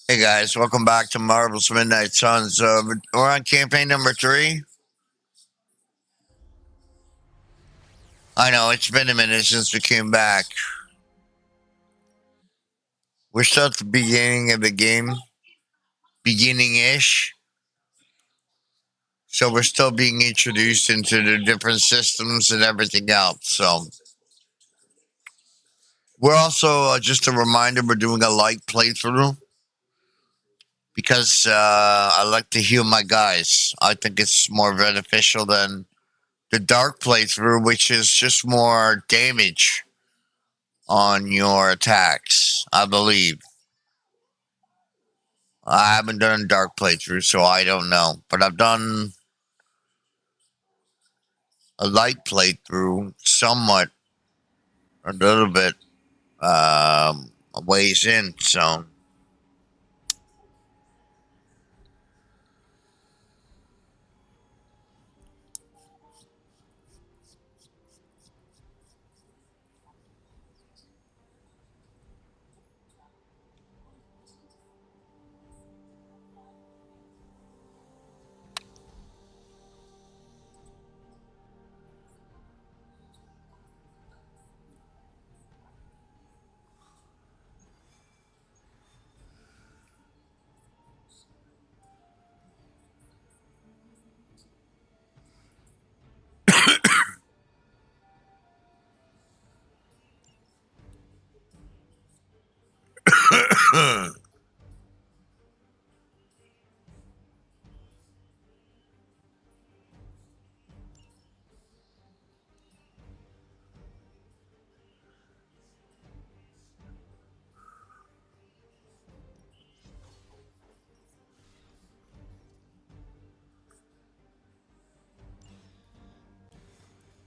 Hey guys, welcome back to Marvel's Midnight Suns. We're on campaign number 3. I know it's been a minute since we came back. We're still at the beginning of the game, beginning-ish. So we're still being introduced into the different systems and everything else. So we're also just a reminder we're doing a light playthrough because I like to heal my guys. I think it's more beneficial than the dark playthrough, which is just more damage on your attacks, I believe. I haven't done a dark playthrough, so I don't know. But I've done a light playthrough, somewhat, a little bit, a ways in, so.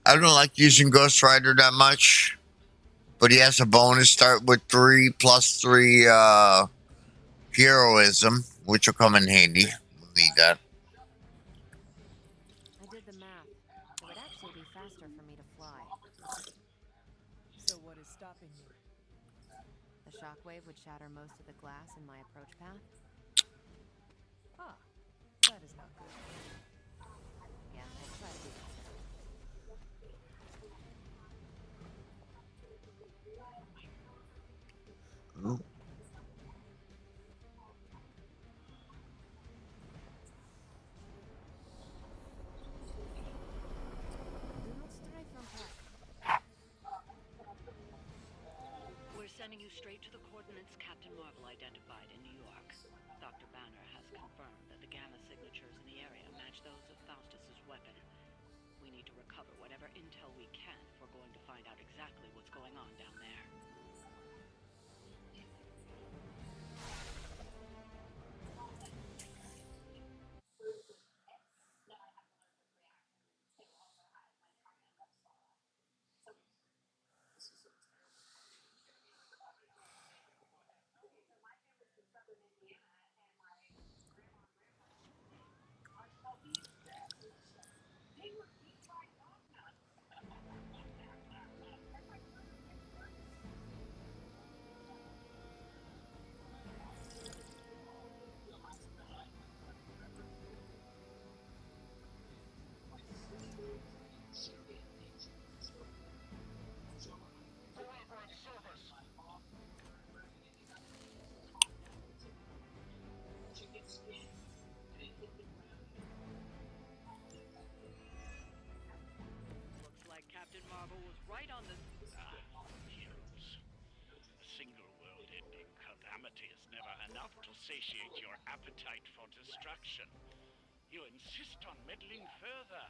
I don't like using Ghost Rider that much, but he has a bonus start with 3 plus 3 heroism, which will come in handy. We'll need that. I did the math. It would actually be faster for me to fly. So what is stopping you? The shockwave would shatter most of the glass in my approach path. Ah, that is not good. Yeah, I'll try to do that. Ooh. Do not stray from path. We're sending you straight to the coordinates Captain Marvel identified in New York. Dr. Banner has confirmed that the gamma signatures in the area match those of Faustus's weapon. We need to recover whatever intel we can if we're going to find out exactly what's going on down there. Looks like Captain Marvel was right on the... Heroes. A single world-ending calamity is never enough to satiate your appetite for destruction. You insist on meddling further,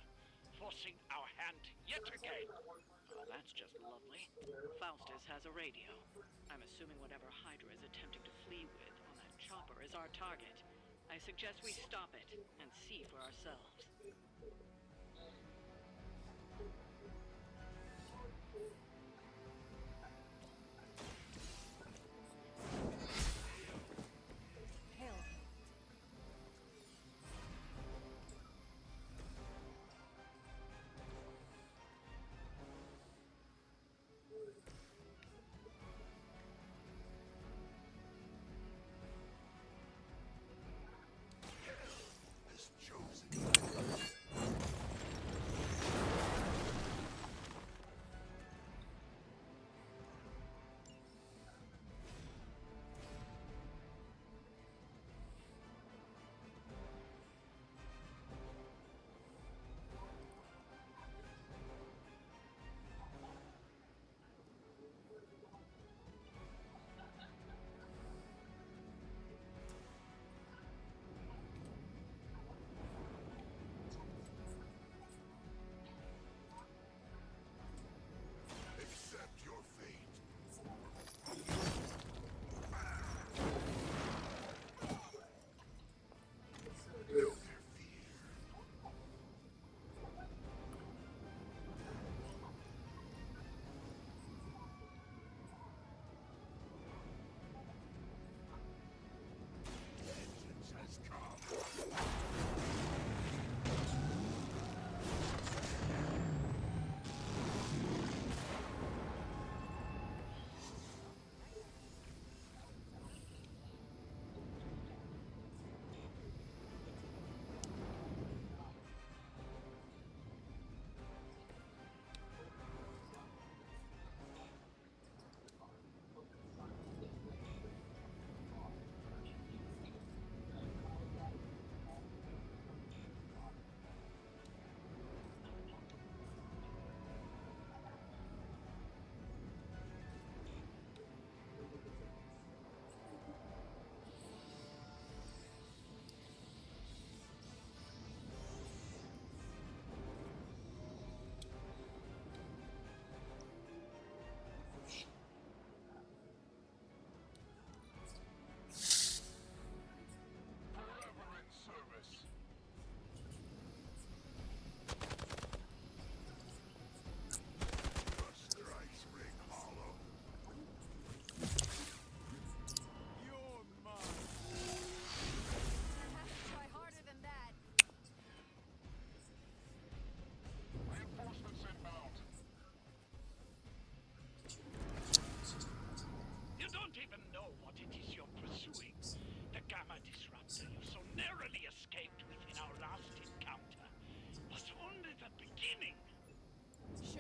forcing our hand yet again. Oh, that's just lovely. Faustus has a radio. I'm assuming whatever Hydra is attempting to flee with on that chopper is our target. I suggest we stop it and see for ourselves. Hail.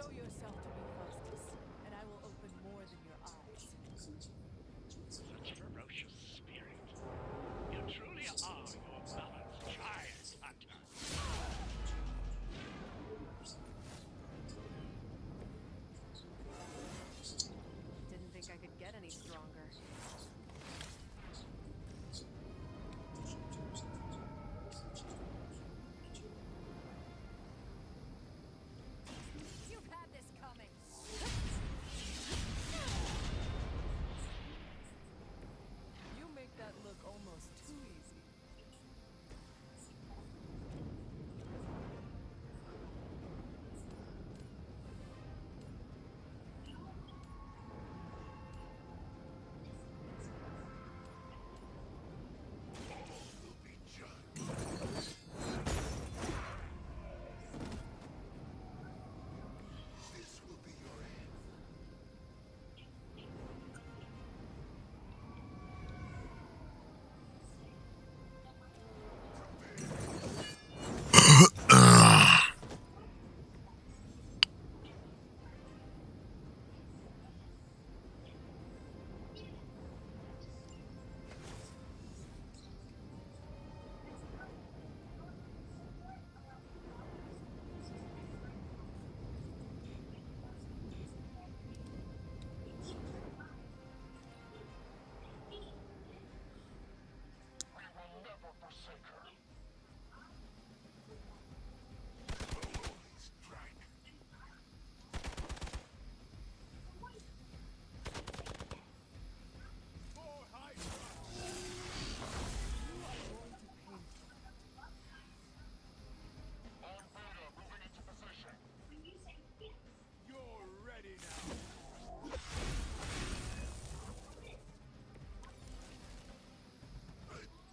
Show yourself to me, Faustus, and I will open more than your eyes. Such ferocious spirit. You truly are your mother's child, Hunter. Didn't think I could get any stronger. You've had this coming. You make that look almost too easy.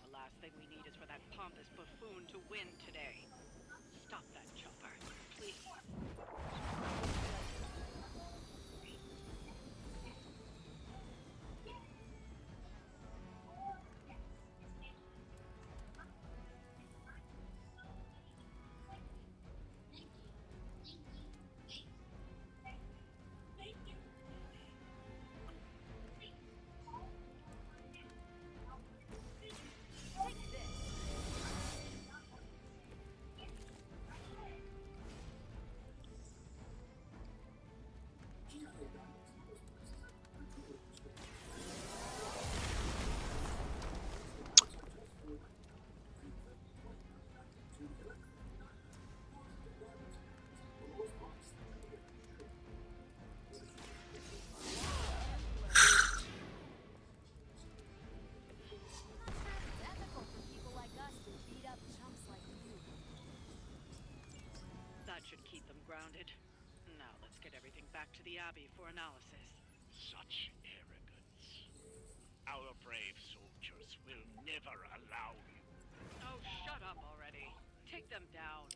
The last thing we need is for that pompous buffoon to win today. Stop that chopper, please. It's ethical for people like us to beat up chumps like you. That should keep them grounded. Now let's get everything back to the Abbey for analysis. Such arrogance. Our brave soldiers will never allow you. Oh, shut up already. Take them down.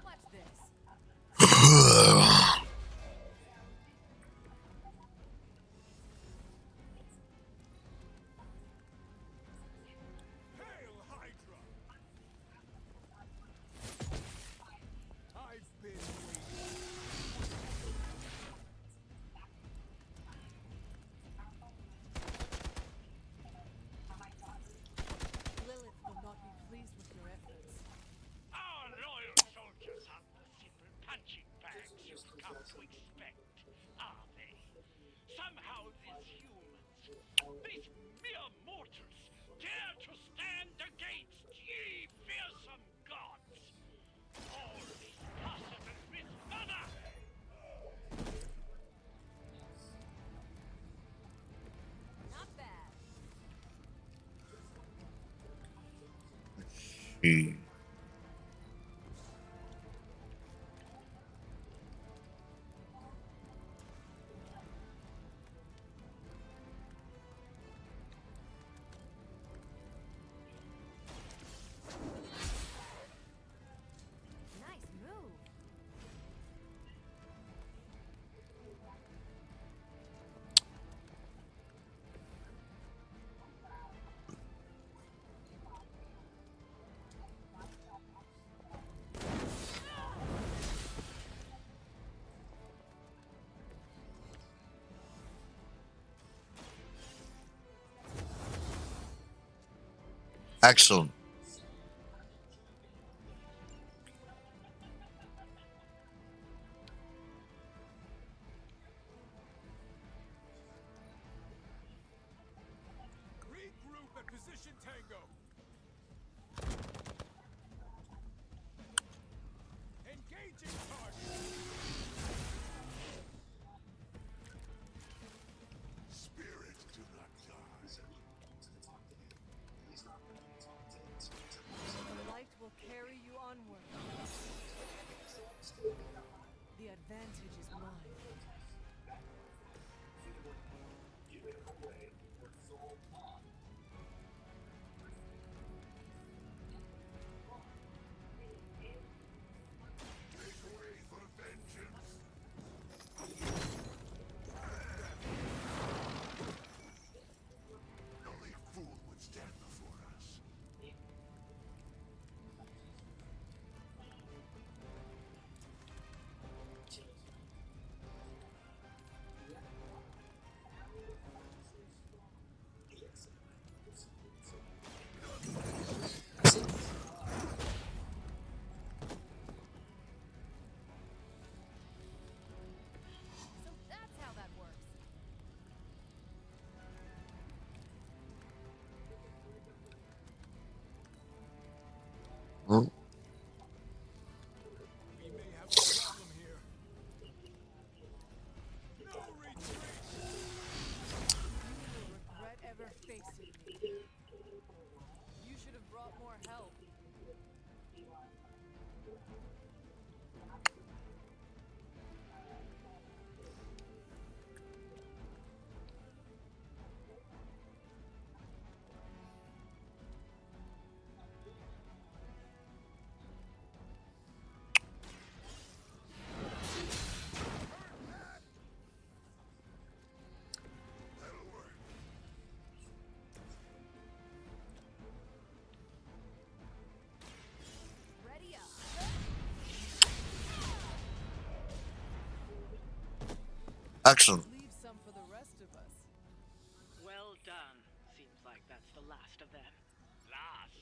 Watch this. Hail Hydra! I've been waiting. Lilith will not be pleased with your efforts. Our loyal soldiers aren't the simple punching bags you've come to expect, are they? Somehow these humans, these mere mortals, dare to stand against ye fearsome gods! All is possible with Mother! Not bad. see. Nice move. Excellent. Regroup at position tango. Engaging target. Spirits do not die. The light will carry you onward. The advantage is mine. Make way for vengeance. Only a fool would stand before us. So that's how that works. Hmm? We may have a problem here. No retreat. You will regret ever facing me. You should have brought more help. That'll work. Ready up. Excellent. Leave some for the rest of us. Well done. Seems like that's the last of them. Last.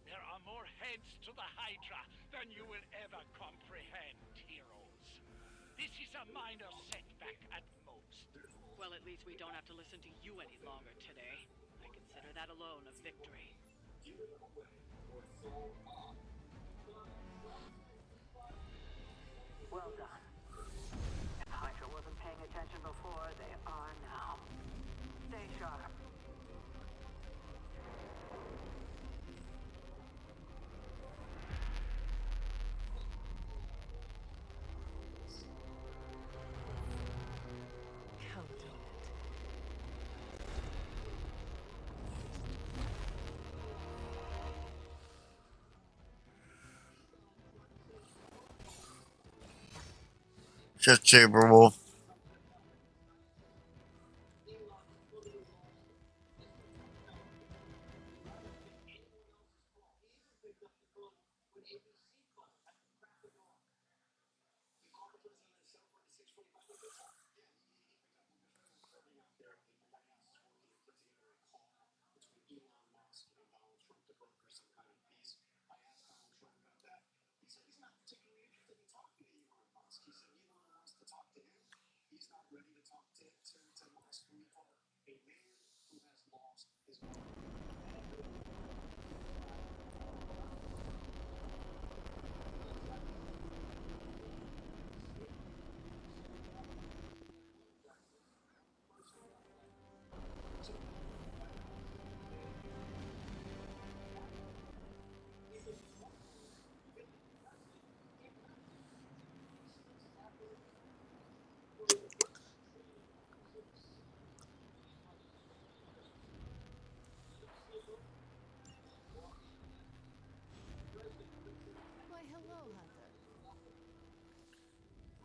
There are more heads to the Hydra than you will ever comprehend, heroes. This is a minor setback at most. Well, at least we don't have to listen to you any longer today. I consider that alone a victory. Well done. If Hydra wasn't paying attention before, they are now. Stay sharp. Count on it. Just Timberwolf.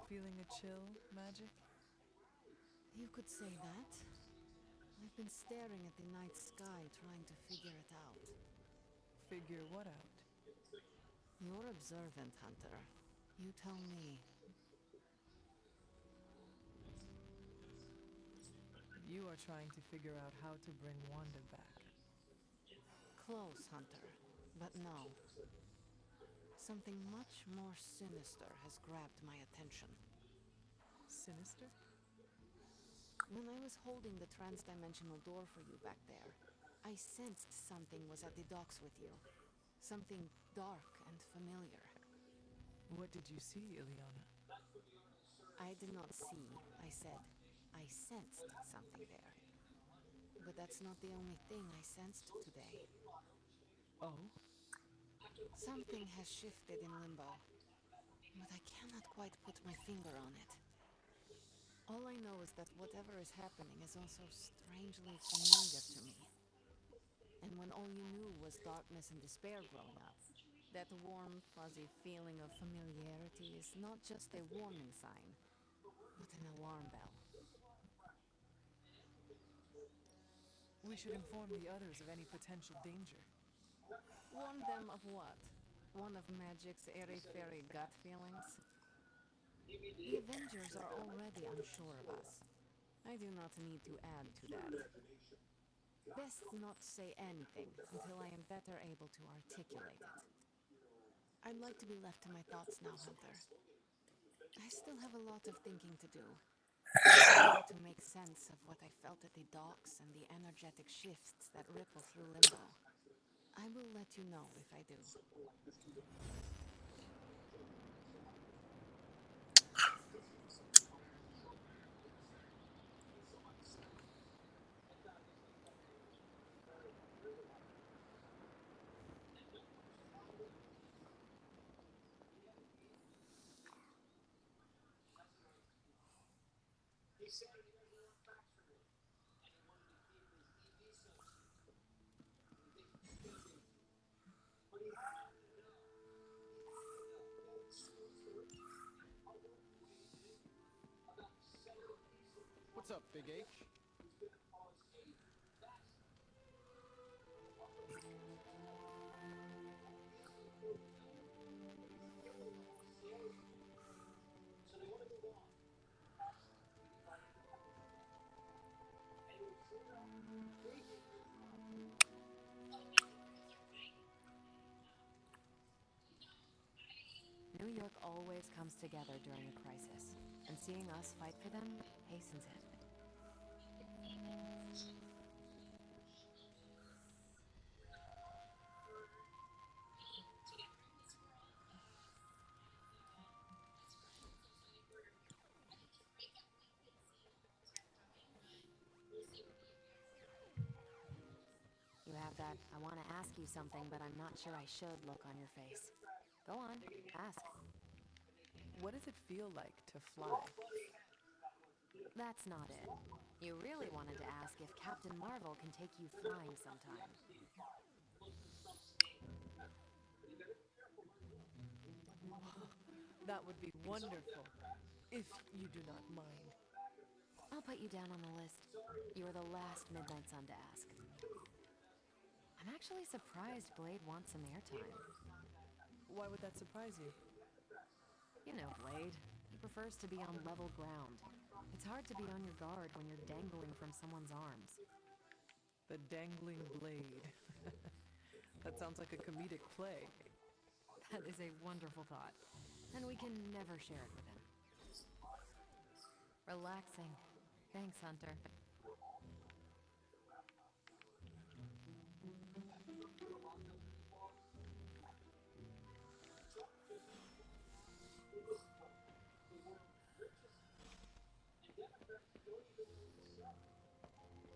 Feeling a chill, Magic? You could say that. I've been staring at the night sky trying to figure it out. Figure what out? You're observant, Hunter. You tell me. You are trying to figure out how to bring Wanda back. Close, Hunter. But no. Something much more sinister has grabbed my attention. Sinister? When I was holding the trans-dimensional door for you back there, I sensed something was at the docks with you. Something dark and familiar. What did you see, Ileana? I did not see, I said. I sensed something there. But that's not the only thing I sensed today. Oh? Something has shifted in Limbo, but I cannot quite put my finger on it. All I know is that whatever is happening is also strangely familiar to me. And when all you knew was darkness and despair growing up, that warm, fuzzy feeling of familiarity is not just a warning sign, but an alarm bell. We should inform the others of any potential danger. Warn them of what? One of Magic's airy-fairy gut feelings? The Avengers are already unsure of us. I do not need to add to that. Best not say anything until I am better able to articulate it. I'd like to be left to my thoughts now, Hunter. I still have a lot of thinking to do. Trying to make sense of what I felt at the docks and the energetic shifts that ripple through Limbo. I will let you know if I do. What's up, Big H? New York always comes together during a crisis, and seeing us fight for them hastens it. You have that I want to ask you something, but I'm not sure I should look on your face. Go on, ask. What does it feel like to fly? That's not it. You really wanted to ask if Captain Marvel can take you flying sometime. That would be wonderful, if you do not mind. I'll put you down on the list. You are the last Midnight Sun to ask. I'm actually surprised Blade wants some airtime. Why would that surprise you? You know Blade. He prefers to be on level ground. It's hard to be on your guard when you're dangling from someone's arms. The dangling blade. That sounds like a comedic play. That is a wonderful thought, and we can never share it with him. Relaxing. Thanks, Hunter.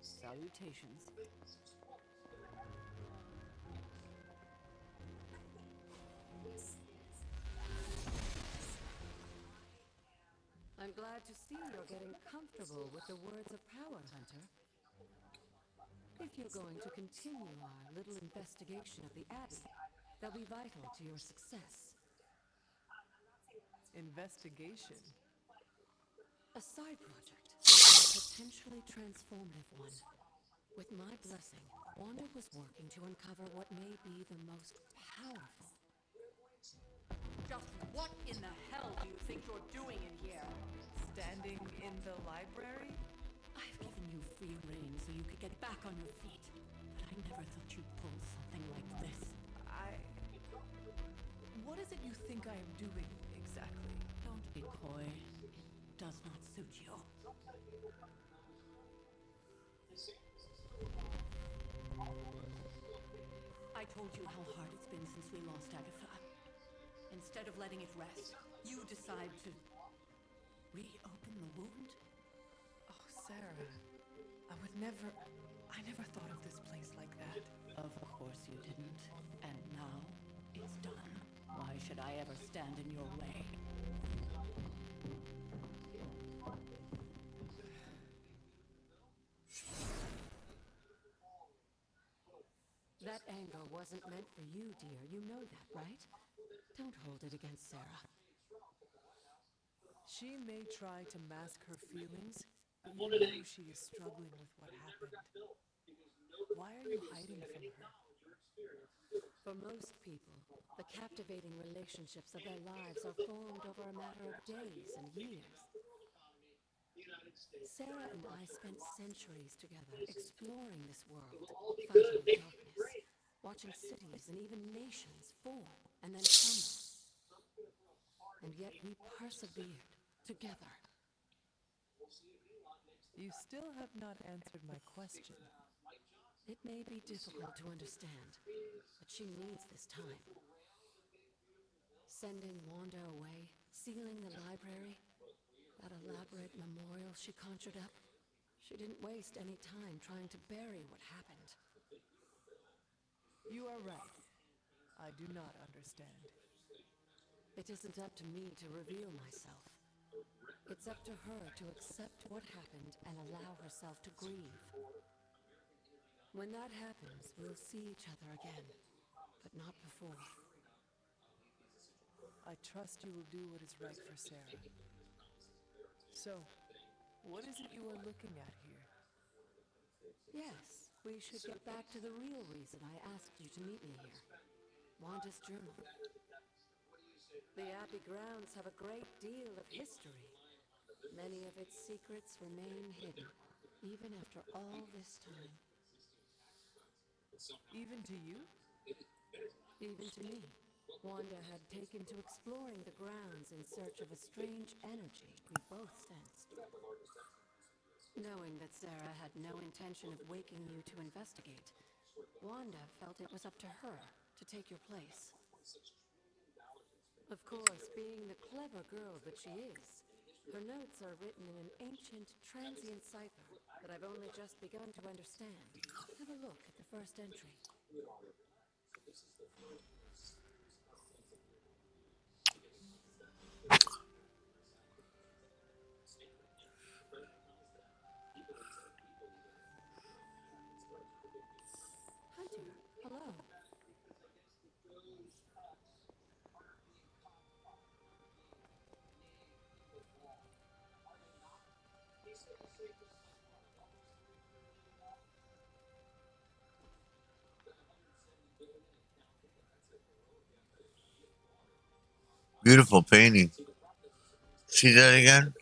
Salutations. I'm glad to see you're getting comfortable with the words of power, Hunter. If you're going to continue our little investigation of the Abbey, they'll be vital to your success. Investigation? A side project, a potentially transformative one. With my blessing, Wanda was working to uncover what may be the most powerful. Just what in the hell do you think you're doing in here? Standing in the library? I've given you free rein so you could get back on your feet. But I never thought you'd pull something like this. What is it you think I am doing, exactly? Don't be coy. It does not suit you. I told you how hard it's been since we lost Agatha. Instead of letting it rest, you decide to reopen the wound? Oh, Sarah. I never thought of this place like that. Of course you didn't. And now it's done. Why should I ever stand in your way? That anger wasn't meant for you, dear. You know that, right? Don't hold it against Sarah. She may try to mask her feelings, but you know she is struggling with what happened. Why are you hiding from her? For most people, the captivating relationships of their lives are formed over a matter of days and years. Sarah and I spent centuries together exploring this world, fighting darkness, watching cities and even nations fall and then crumble. And yet we persevered together. You still have not answered my question. It may be difficult to understand, but she needs this time. Sending Wanda away, sealing the library, that elaborate memorial she conjured up, she didn't waste any time trying to bury what happened. You are right. I do not understand. It isn't up to me to reveal myself. It's up to her to accept what happened and allow herself to grieve. When that happens, we'll see each other again, but not before. I trust you will do what is right for Sarah. So, what is it you are looking at here? Yes, we should get back to the real reason I asked you to meet me here. Wanda's journal. The Abbey grounds have a great deal of history. Many of its secrets remain hidden, even after all this time. Even to you? Even to me. Wanda had taken to exploring the grounds in search of a strange energy we both sensed. Knowing that Sarah had no intention of waking you to investigate, Wanda felt it was up to her to take your place. Of course, being the clever girl that she is, her notes are written in an ancient, transient cipher that I've only just begun to understand. Have a look at the first entry. Hunter, hello. Beautiful painting. See that again?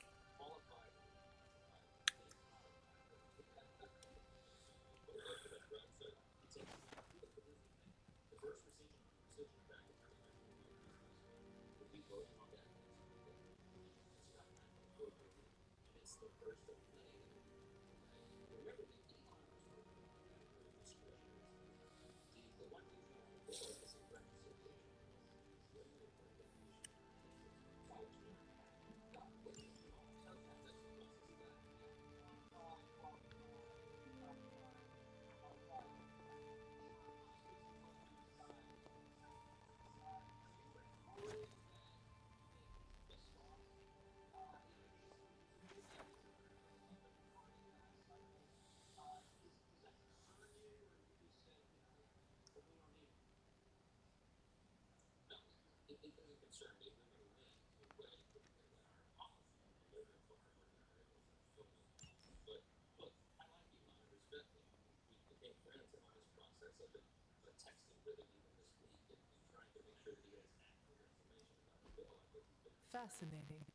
Fascinating.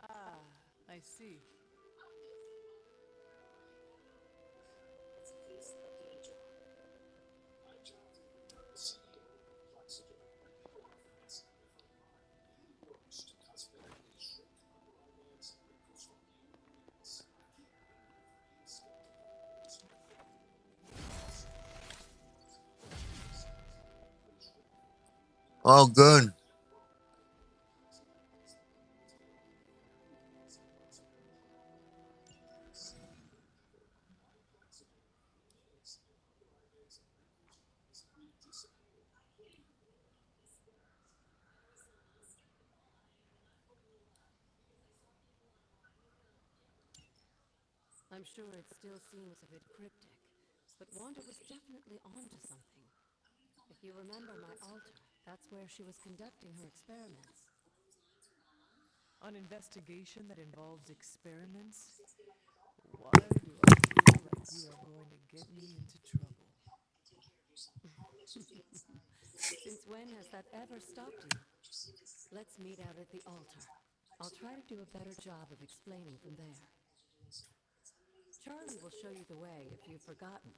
Ah, I see. Oh, good. I'm sure it still seems a bit cryptic, but Wanda was definitely onto something. If you remember my altar, that's where she was conducting her experiments. An investigation that involves experiments? Why do I feel like you are going to get me into trouble? Since when has that ever stopped you? Let's meet out at the altar. I'll try to do a better job of explaining from there. Charlie will show you the way if you've forgotten.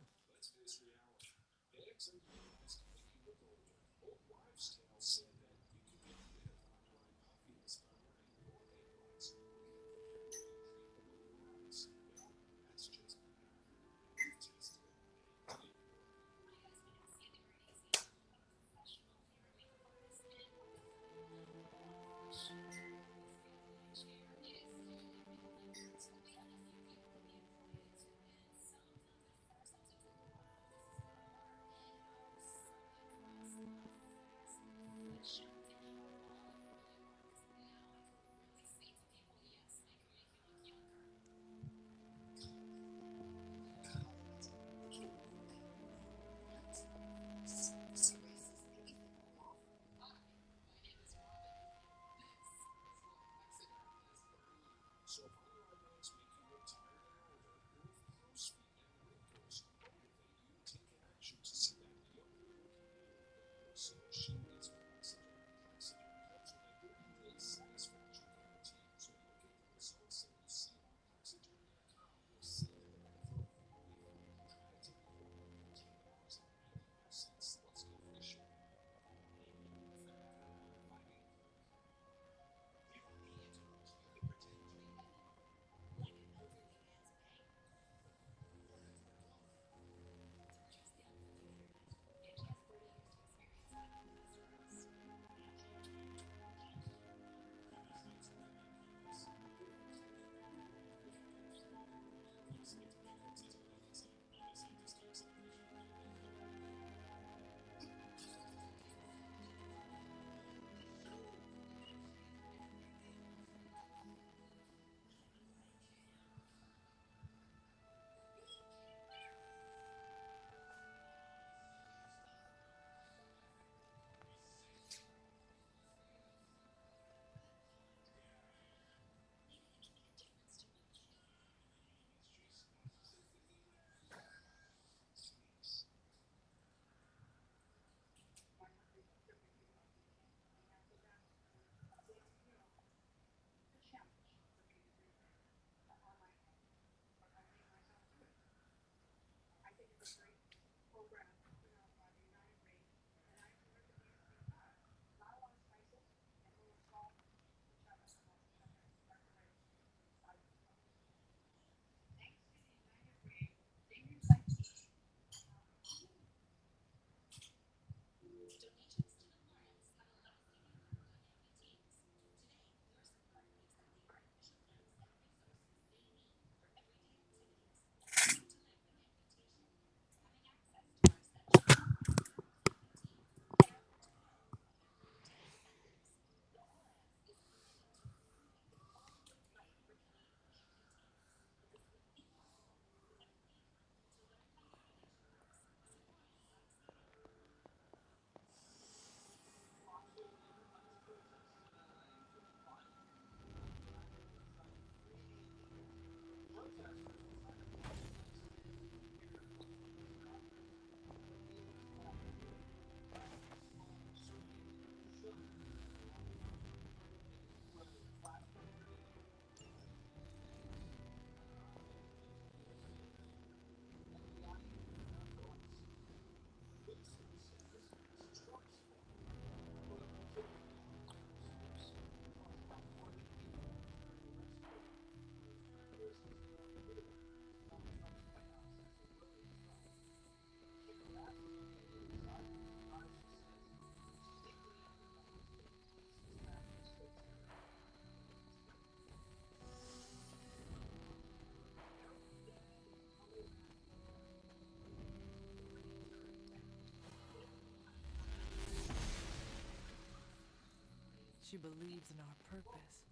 She believes in our purpose.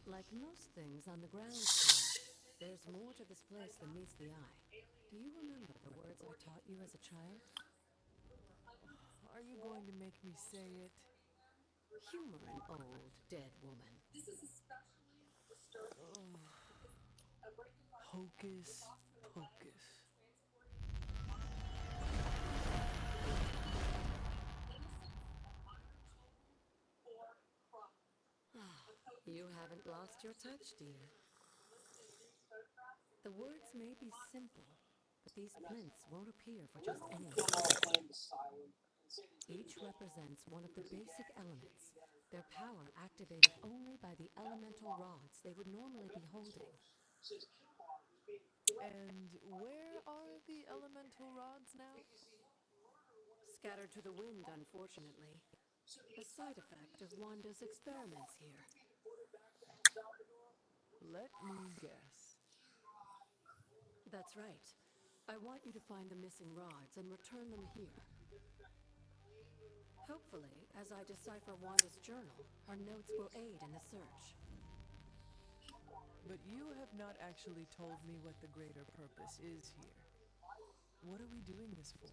Like most things on the ground floor, there's more to this place than meets the eye. Do you remember the words I taught you as a child? Are you going to make me say it? Humor an old, dead woman. Hocus pocus. You haven't lost your touch, dear. The words may be simple, but these plinths won't appear for just anyone. Each represents one of the basic elements, their power activated only by the elemental rods they would normally be holding. And where are the elemental rods now? Scattered to the wind, unfortunately. A side effect of Wanda's experiments here. Let me guess. That's right. I want you to find the missing rods and return them here. Hopefully, as I decipher Wanda's journal, our notes will aid in the search. But you have not actually told me what the greater purpose is here. What are we doing this for?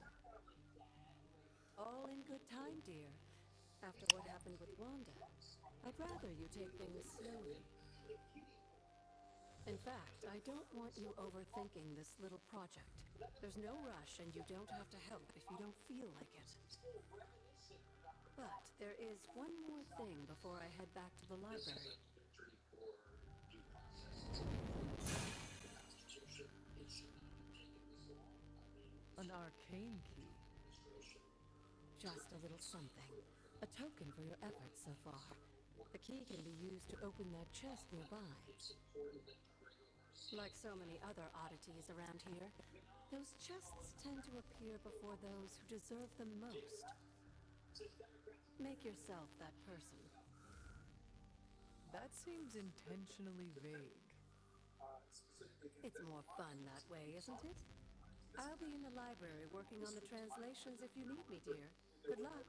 All in good time, dear. After what happened with Wanda, I'd rather you take things slowly. In fact, I don't want you overthinking this little project. There's no rush and you don't have to help if you don't feel like it. But there is one more thing before I head back to the library. An arcane key. Just a little something. A token for your efforts so far. The key can be used to open that chest nearby. Like so many other oddities around here, those chests tend to appear before those who deserve them most. Make yourself that person. That seems intentionally vague. It's more fun that way, isn't it? I'll be in the library working on the translations if you need me, dear. Good luck.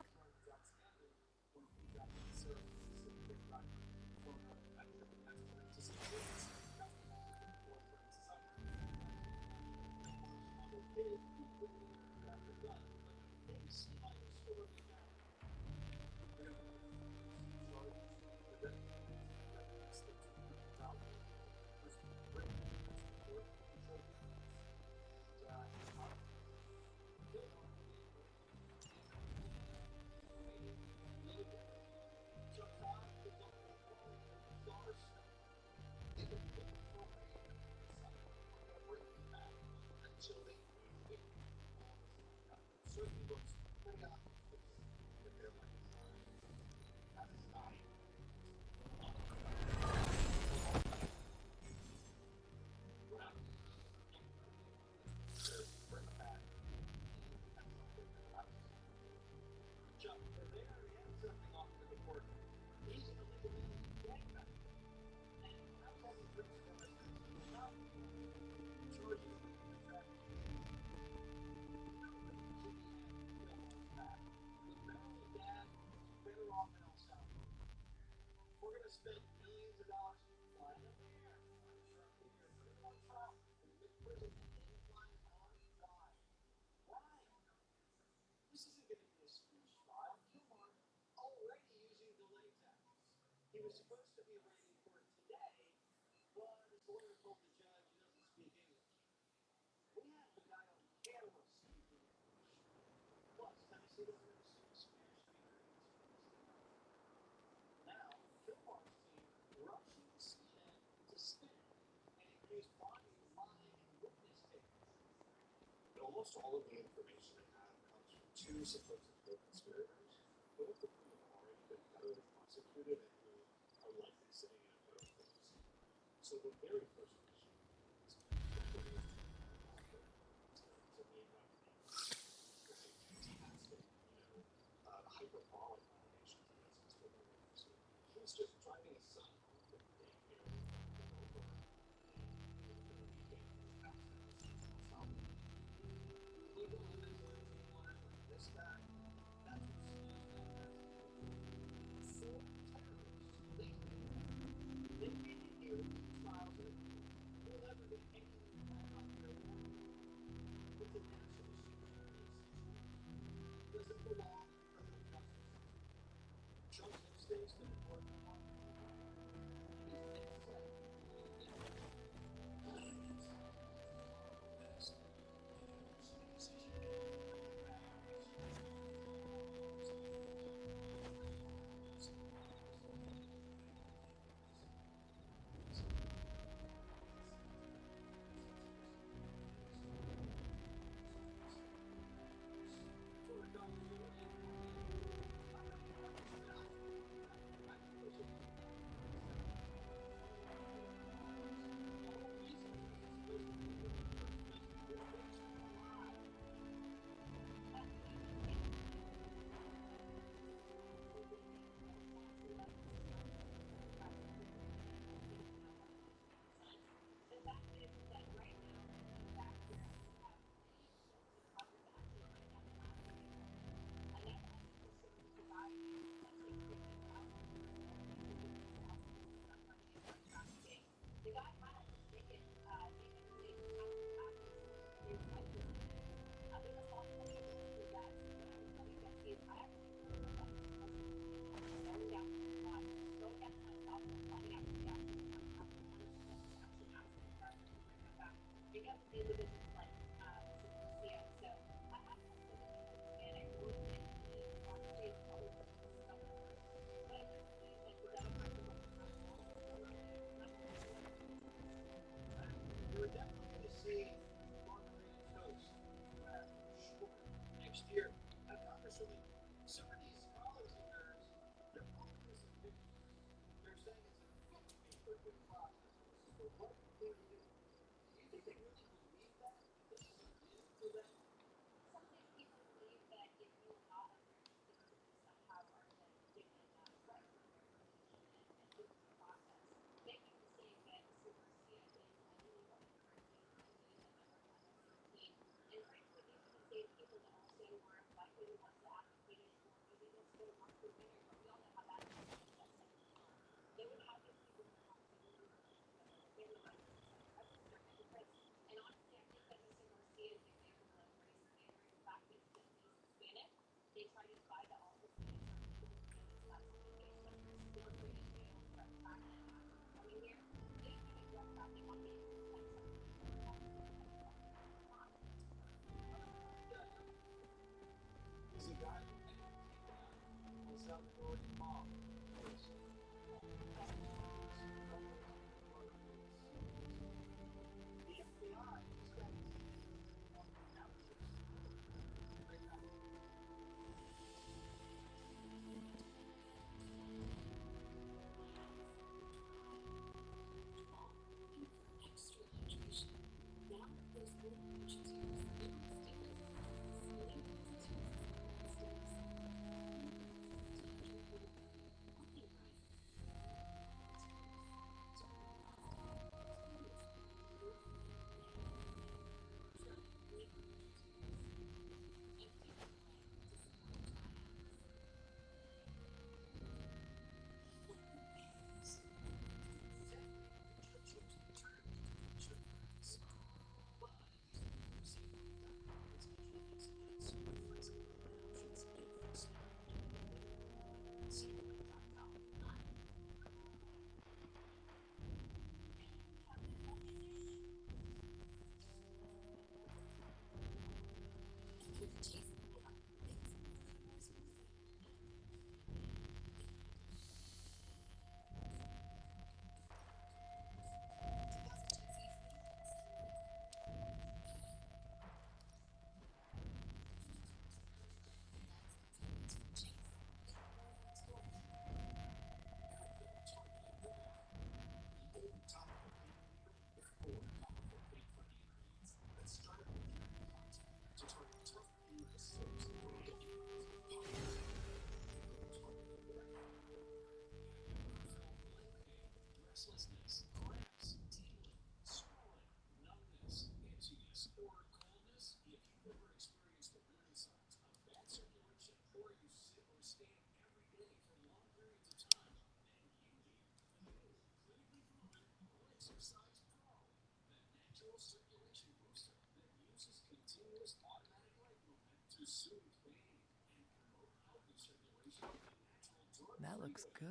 That looks good.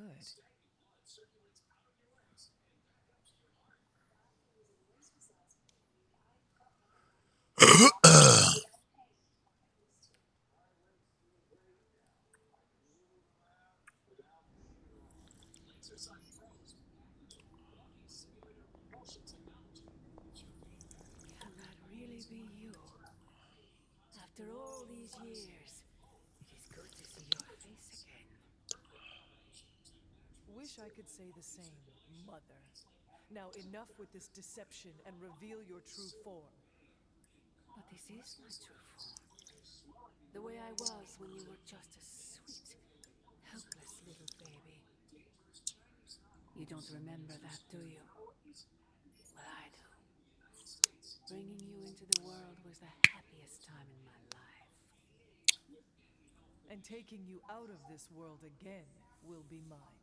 Can that really be you? After all these years, it is good to see your face again. Wish I could say the same, Mother. Now enough with this deception and reveal your true form. But this is my true form. The way I was when you were just a sweet, helpless little baby. You don't remember that, do you? Well, I do. Bringing you into the world was the happiest time in my life. And taking you out of this world again will be mine.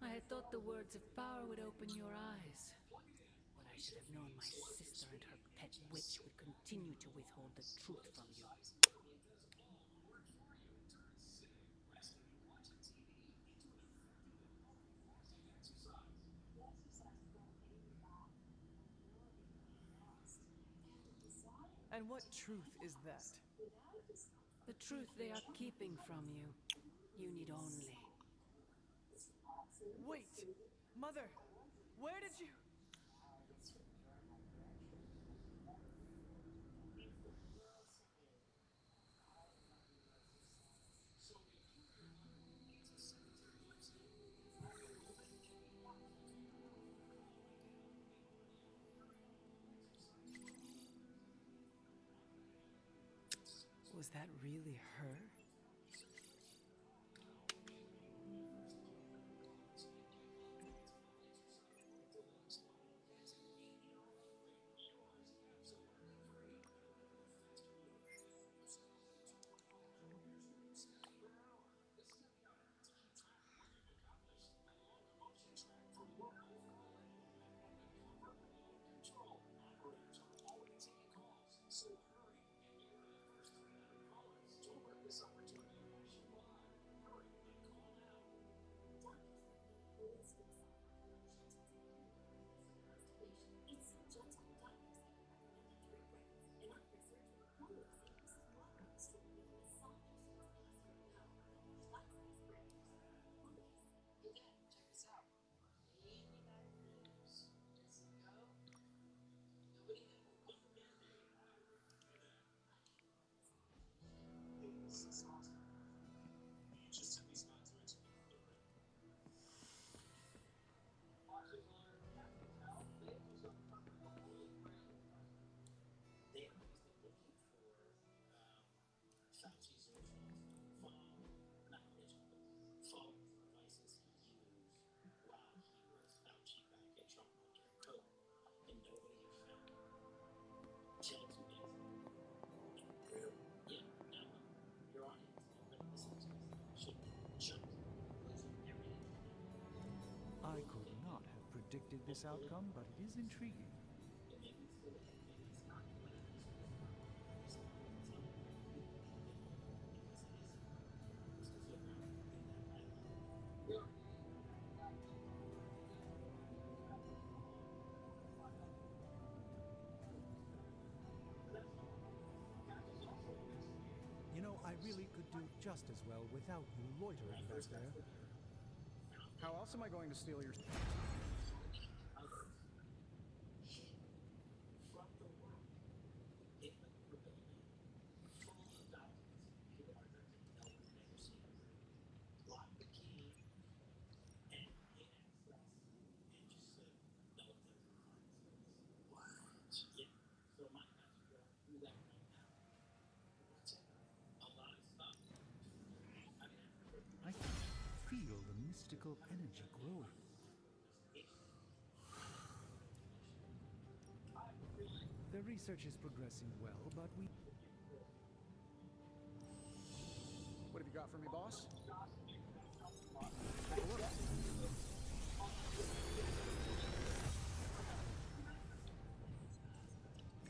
I had thought the words of power would open your eyes. But I should have known my sister and her pet witch would continue to withhold the truth from you. And what truth is that? The truth they are keeping from you. You need only. Wait! Mother! Where did you... Was that really her? I could not have predicted this outcome, but it is intriguing. You know, I really could do just as well without you loitering back there. How else am I going to steal your... I can feel the mystical energy growing. The research is progressing well, but we... What have you got for me, boss? Take a look.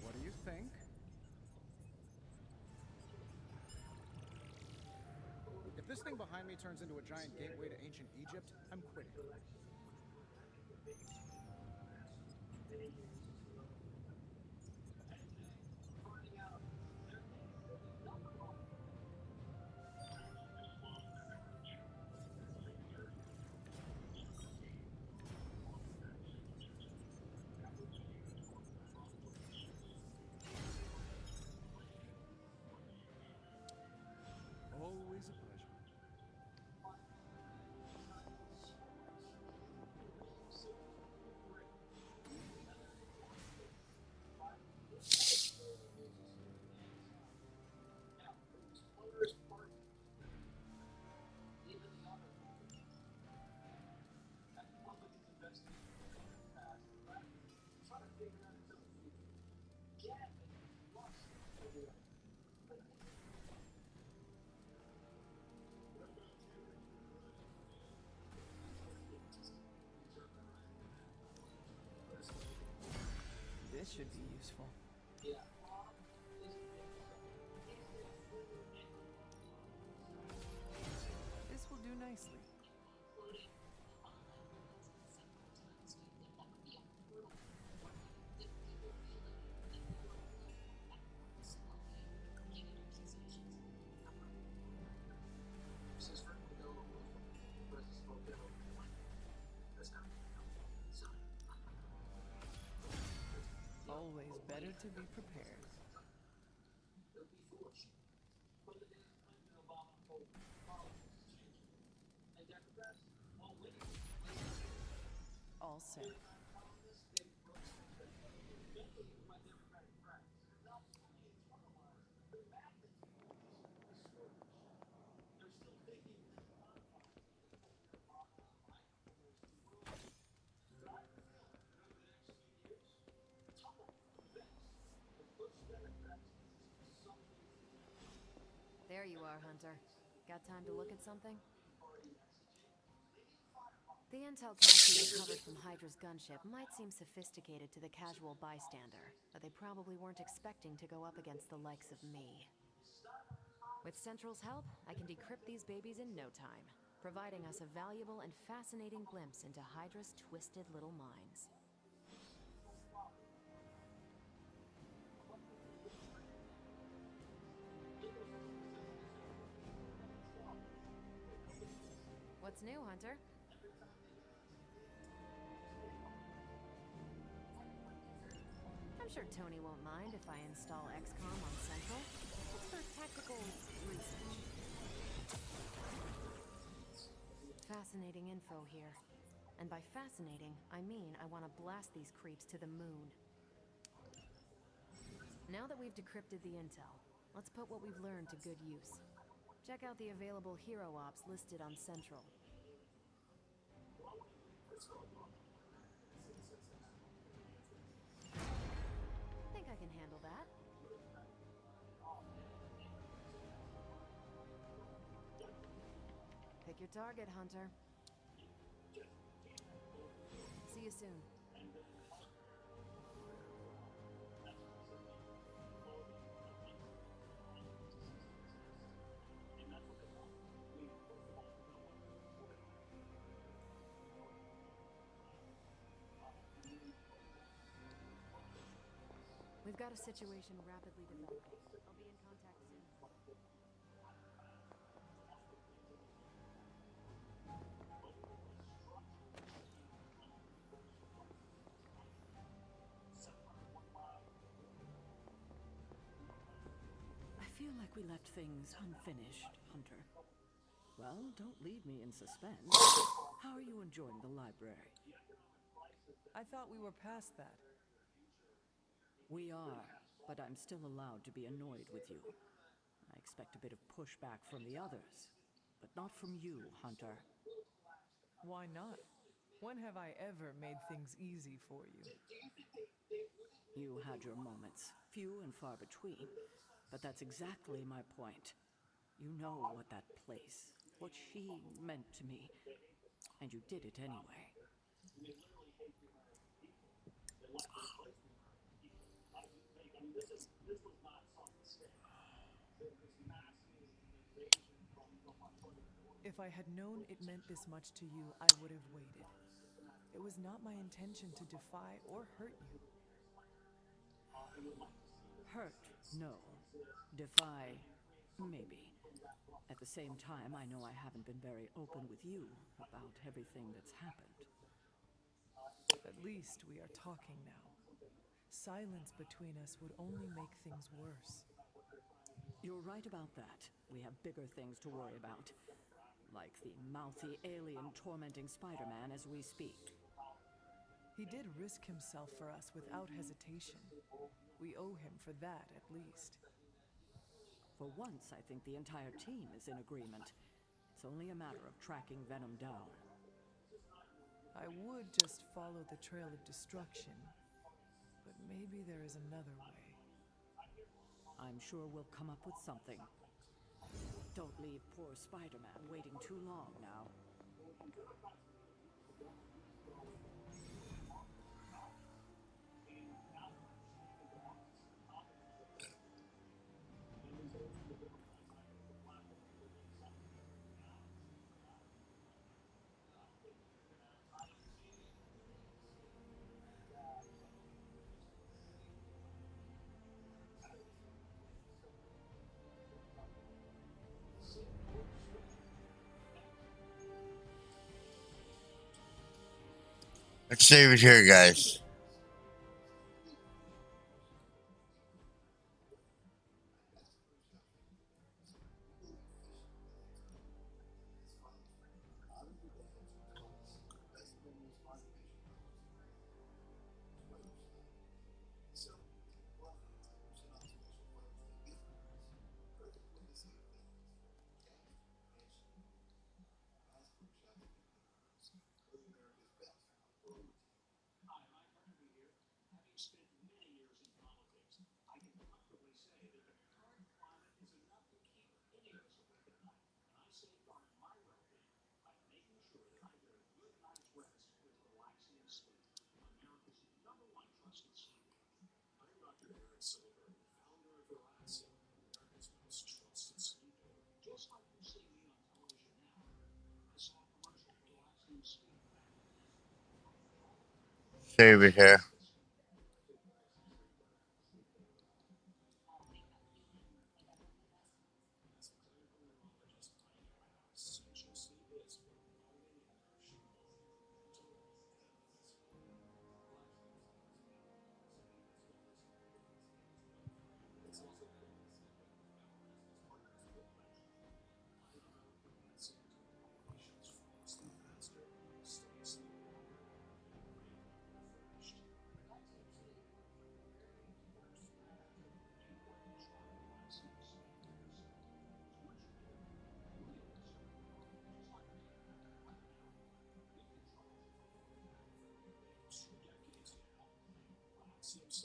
What do you think? If this thing thing behind me turns into a giant gateway to ancient Egypt, I'm quitting. Always a pleasure. This should be useful. This will do nicely. Always better to be prepared. All set. There you are, Hunter. Got time to look at something? The intel cache we recovered from Hydra's gunship might seem sophisticated to the casual bystander, but they probably weren't expecting to go up against the likes of me. With Central's help, I can decrypt these babies in no time, providing us a valuable and fascinating glimpse into Hydra's twisted little minds. What's new, Hunter? I'm sure Tony won't mind if I install Xcom on Central. It's for tactical research. Fascinating info here. And by fascinating, I mean I want to blast these creeps to the moon. Now that we've decrypted the intel, let's put what we've learned to good use. Check out the available hero ops listed on Central. Think I can handle that. Pick your target, Hunter. See you soon. We've got a situation rapidly developing. I'll be in contact soon. I feel like we left things unfinished, Hunter. Well, don't leave me in suspense. How are you enjoying the library? I thought we were past that. We are, but I'm still allowed to be annoyed with you. I expect a bit of pushback from the others, but not from you, Hunter. Why not? When have I ever made things easy for you? You had your moments, few and far between, but that's exactly my point. You know what that place, what she meant to me, and you did it anyway. If I had known it meant this much to you, I would have waited. It was not my intention to defy or hurt you. Hurt, no. Defy, maybe. At the same time, I know I haven't been very open with you about everything that's happened. At least we are talking now. Silence between us would only make things worse. You're right about that. We have bigger things to worry about. Like the mouthy alien tormenting Spider-Man as we speak. He did risk himself for us without hesitation. We owe him for that, at least. For once, I think the entire team is in agreement. It's only a matter of tracking Venom down. I would just follow the trail of destruction, but maybe there is another way. I'm sure we'll come up with something. Don't leave poor Spider-Man waiting too long now. Let's save it here, guys. Save it here.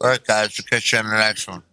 Alright, guys, we'll catch you on the next one.